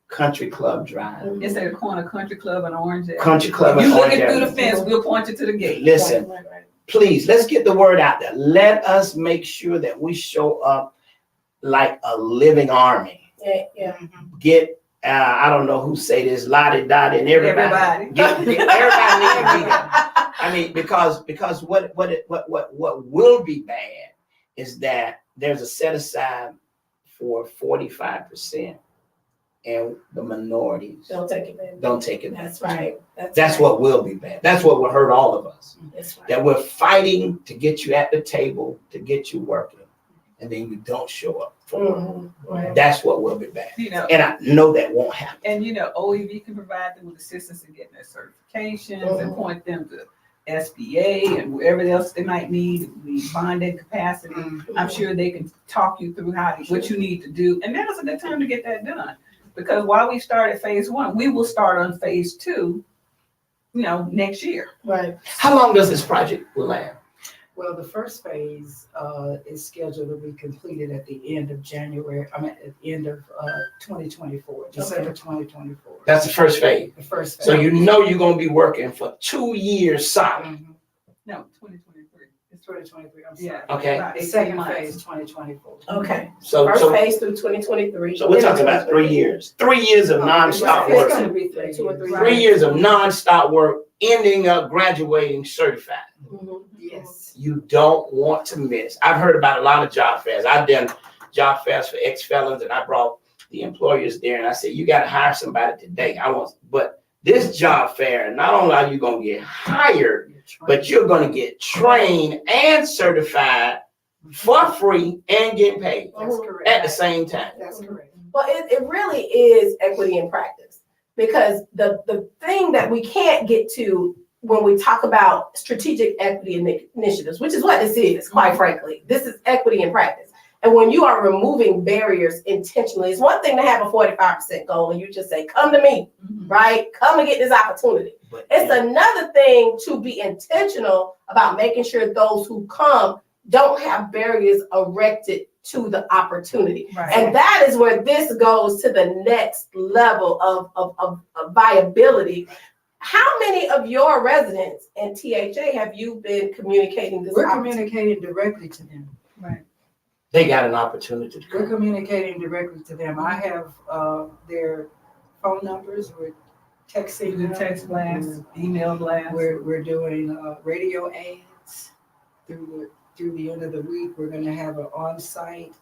Country Club Drive. It's at the corner Country Club and Orange Avenue. Country Club and You Orange looking through the Avenue. fence, we'll point you to the gate. Listen, Right. please, let's get the word out there. Let us make sure that we show up like a living army. Yeah. Get, I don't know who say this, Lottie Dottie and everybody. Everybody needs to be there. I mean, because what will be bad is that there's a set aside for 45%, and the minorities Don't take it, man. don't take it. That's right. That's right. what will be bad. That's what will hurt all of us. That's right. That we're fighting to get you at the table, to get you working, and then you don't show up for work. Right. That's what will be bad. And I know that won't happen. And OEV can provide them with assistance in getting their certifications and point them to SBA and wherever else they might need bonding capacity. I'm sure they can talk you through what you need to do. And now's a good time to get that done. Because while we started phase 1, we will start on phase 2, next year. Right. How long does this project last? Well, the first phase is scheduled to be completed at the end of January, at the end of 2024, December 2024. That's the first phase. The first phase. So you're going to be working for 2 years solid. No, 2023. It's 2023, I'm sorry. Yeah. Okay. About The 18 second months. phase, 2024. Okay. So First phase through 2023. we're talking about 3 years. 3 years of nonstop It's work. gonna be 3 2 or years. 3 Right. 3 years of nonstop work, ending up graduating certified. Yes. You don't want to miss. I've heard about a lot of job fairs. I've done job fairs for ex-felons, and I brought the employers there, and I said, you got to hire somebody today. But this job fair, not only are you going to get hired, but you're going to get trained and certified for free and get paid That's correct. at the same time. That's correct. Well, it really is equity in practice, because the thing that we can't get to when we talk about strategic equity initiatives, which is what this is, quite frankly, this is equity in practice. And when you are removing barriers intentionally, it's one thing to have a 45% goal and you just say, come to me, right? Come and get this opportunity. But It's another thing to be intentional about making sure those who come don't have barriers erected to the opportunity. And that is where this goes to the next level of viability. How many of your residents in THA have you been communicating this? We're communicating directly to them. they got an opportunity to We're come. communicating directly to them. I have their phone numbers. We're texting The them. text blast, email blast. We're doing radio ads through the end of the week. We're gonna have an on-site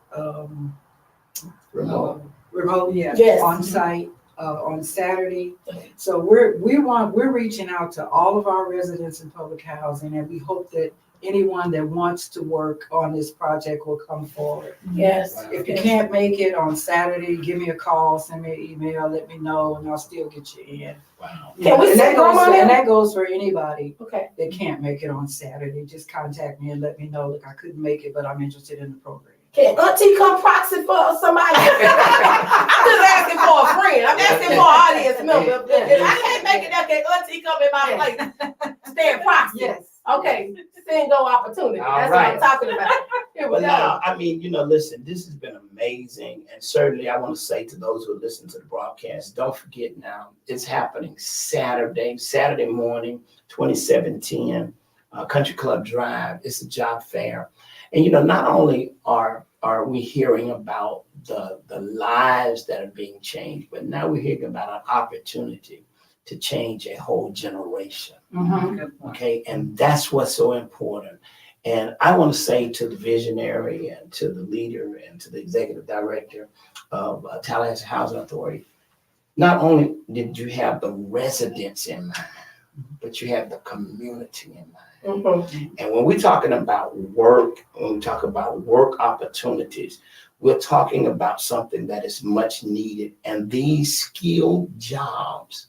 Remote. remote Yes. on-site on Saturday. So we're reaching out to all of our residents in public housing, and we hope that anyone that wants to work on this project will come forward. Yes. If you can't make it on Saturday, give me a call, send me an email, let me know, and I'll still get you in. Wow. Can we And send them on and there? that goes for anybody Okay. that can't make it on Saturday. Just contact me and let me know, look, I couldn't make it, but I'm interested in the program. Can Auntie come proxy for somebody? I'm just asking for a friend. I'm asking for an audience member. If I can't make it, that can Auntie come in my place? Stand proxy. Yes. Okay, single opportunity. All That's right. what I'm talking about. Here we But go. now, I mean, listen, this has been amazing. And certainly I want to say to those who listen to the broadcast, don't forget now, it's happening Saturday morning, 2710, Country Club Drive. It's a job fair. And, not only are we hearing about the lives that are being changed, but now we're hearing about an opportunity to change a whole generation. Mhm. Good point. Okay, and that's what's so important. And I want to say to the visionary and to the leader and to the executive director of Tallahassee Housing Authority, not only did you have the residents in mind, but you have the community in mind. Mhm. And when we're talking about work, when we talk about work opportunities, we're talking about something that is much needed. And these skilled jobs,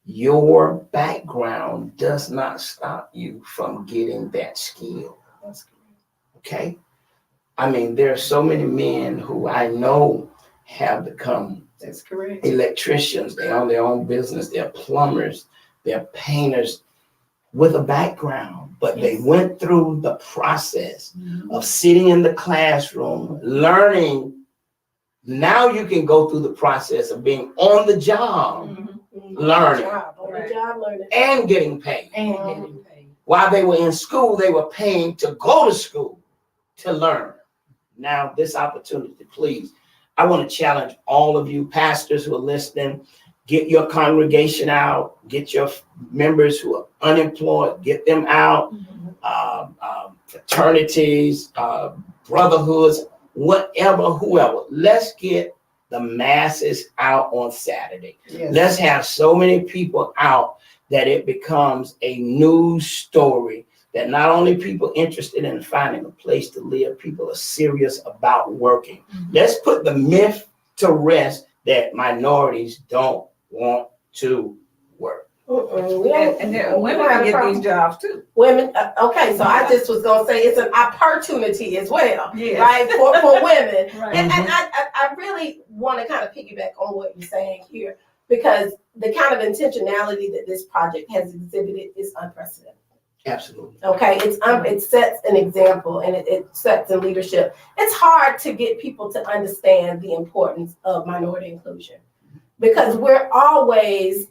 your background does not stop you from getting that skill. Okay? I mean, there are so many men who I know have become That's correct. electricians. They own their own business. They're plumbers. They're painters with a background, but they went through the process of sitting in the classroom, learning. Now you can go through the process of being on the job, learning, On the job learning. and getting paid. And getting paid. While they were in school, they were paying to go to school to learn. Now, this opportunity, please, I want to challenge all of you pastors who are listening. Get your congregation out, get your members who are unemployed, get them out, fraternities, brotherhoods, whatever, whoever. Let's get the masses out on Saturday. Yes. Let's have so many people out that it becomes a news story that not only people interested in finding a place to live, people are serious about working. Let's put the myth to rest that minorities don't want to work. And there, women can get these jobs too. Women, okay, so I just was gonna say it's an opportunity as well, Yes. right, for women. Right. And I really want to kind of piggyback on what you're saying here, because the kind of intentionality that this project has exhibited is unprecedented. Absolutely. Okay, it sets an example and it sets in leadership. It's hard to get people to understand the importance of minority inclusion because we're always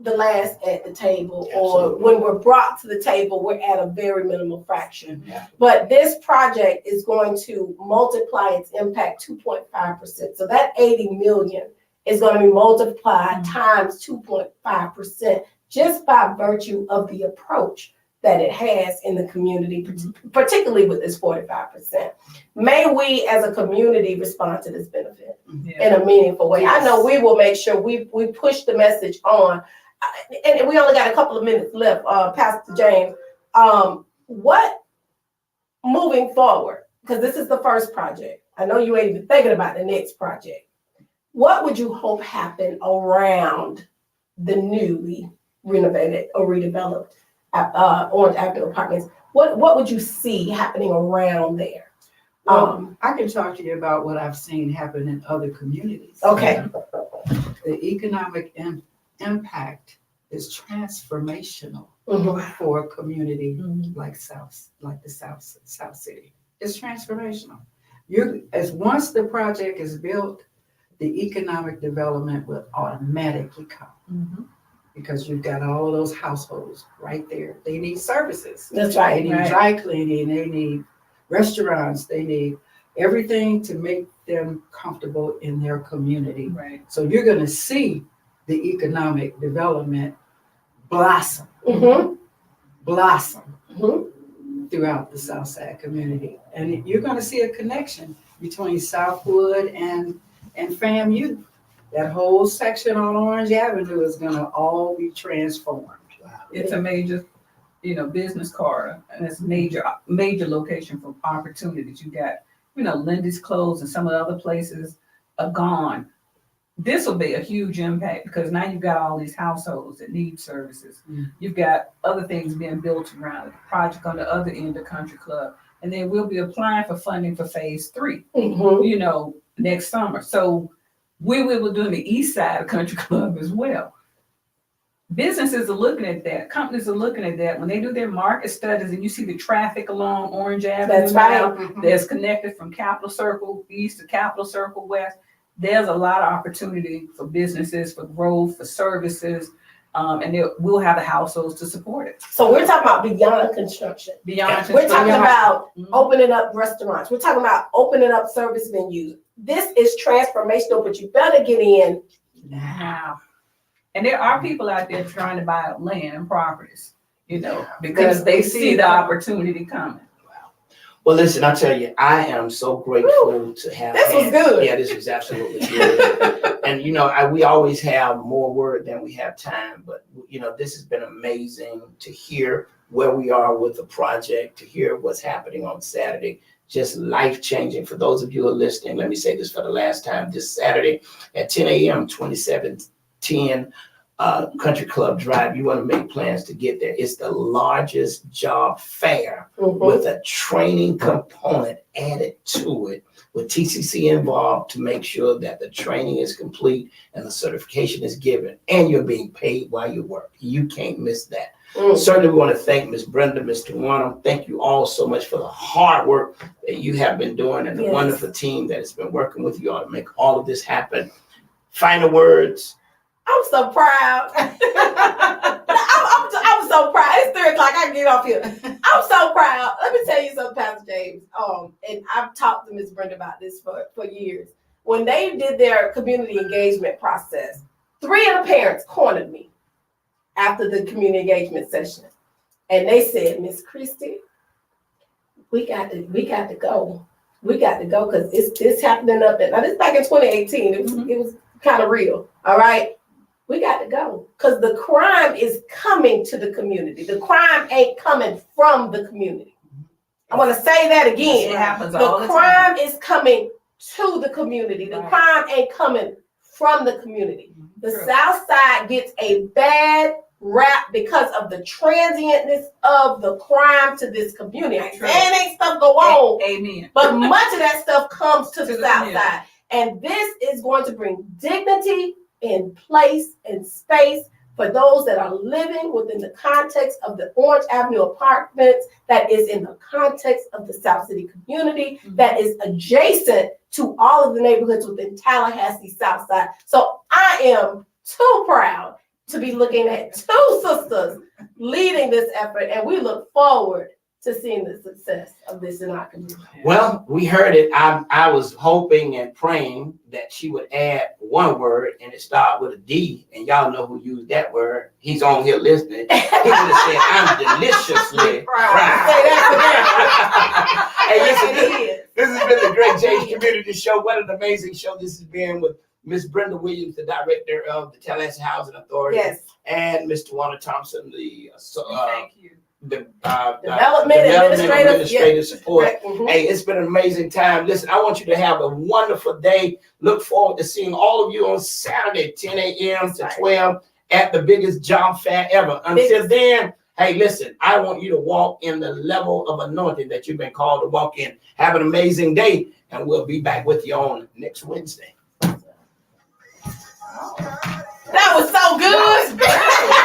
the last at the table, or Absolutely. when we're brought to the table, we're at a very minimal fraction. Yeah. But this project is going to multiply its impact 2.5%. So that 80 million is going to be multiplied times 2.5% just by virtue of the approach that it has in the community, particularly with this 45%. May we as a community respond to this benefit in a meaningful way. I know we will make sure we push the message on. And we only got a couple of minutes left, Pastor James. What moving forward, because this is the first project. I know you ain't even thinking about the next project. What would you hope happen around the newly renovated or redeveloped Orange Avenue Apartments? What would you see happening around there? I can talk to you about what I've seen happen in other communities. Okay. The economic impact is transformational Mhm. for a community Mhm. like the South City. It's transformational. Once the project is built, the economic development will automatically come Mhm. because you've got all of those households right there. They need services. That's They right. need Right. dry cleaning, they need restaurants, they need everything to make them comfortable in their community. Right. So you're gonna see the economic development blossom Mhm. Mhm. throughout the Southside community. And you're gonna see a connection between Southwood and FAMU. That whole section on Orange Avenue is gonna all be transformed. It's a major, business corridor, and it's major location for opportunities. You got, Lindy's Clothes and some of the other places are gone. This will be a huge impact because now you've got all these households that need services. Mm. You've got other things being built around it, project on the other end of Country Club. And then we'll be applying for funding for phase 3, Mhm. next summer. So we will do the east side of Country Club as well. Businesses are looking at that. Companies are looking at that. When they do their market studies and you see the traffic along Orange Avenue That's now, right. that's connected from Capitol Circle East to Capitol Circle West, there's a lot of opportunity for businesses, for growth, for services, and we'll have the households to support it. So we're talking about beyond construction. Beyond We're talking construction. about Mhm. opening up restaurants. We're talking about opening up service venues. This is transformational, but you better get in. Now, and there are people out there trying to buy up land and properties, because they see the opportunity coming. Well, listen, I tell you, I am so grateful to have. This was good. Yeah, this was absolutely good. And we always have more word than we have time, but this has been amazing to hear where we are with the project, to hear what's happening on Saturday. Just life-changing. For those of you who are listening, let me say this for the last time. This Saturday at 10 a.m., 2710 Country Club Drive. You want to make plans to get there. It's the largest job fair with a training component added to it, with TCC involved to make sure that the training is complete and the certification is given, and you're being paid while you work. You can't miss that. Certainly, we want to thank Ms. Brenda, Ms. Tawana. Thank you all so much for the hard work that you have been doing and the Yes. wonderful team that has been working with you all to make all of this happen. Final words. I'm so proud. I'm so proud. It's 3:00. I can get off here. I'm so proud. Let me tell you something, Pastor James. And I've talked to Ms. Brenda about this for years. When they did their community engagement process, 3 of the parents cornered me after the community engagement session, and they said, "Miss Christie, we got to go. We got to go because it's happening up there." Now this back in 2018. It was kind of real. All right. We got to go because the crime is coming to the community. The crime ain't coming from the community. I want to say that again. It happens all The the crime is coming to the community. The Right. crime ain't coming from the community. The True. South Side gets a bad rap because of the transientness of the crime to this community. I True. saying ain't stuff go on, Amen. but much of that stuff comes to To the the South community. Side. And this is going to bring dignity in place and space for those that are living within the context of the Orange Avenue apartments, that is in the context of the South City community, that is adjacent to all of the neighborhoods within Tallahassee South Side. So I am too proud to be looking at 2 sisters leading this effort, and we look forward to seeing the success of this in our community. Well, we heard it. I was hoping and praying that she would add one word and it started with a D, and y'all know who used that word. He's on here listening. He would have said, "I'm deliciously proud." Say that Hey, listen, again. It is. this has been the Great Change Community Show. What an amazing show this has been with Miss Brenda Williams, the director of the Tallahassee Housing Authority, Yes. and Mr. Warner Thompson, the Thank you. Development administrative support. Right. Mhm. Hey, it's been an amazing time. Listen, I want you to have a wonderful day. Look forward to seeing all of you on Saturday, 10 a.m. to 12 at the biggest job fair ever. Until then, Hey, listen, I want you to walk in the level of anointing that you've been called to walk in. Have an amazing day, and we'll be back with you on next Wednesday. That was so good.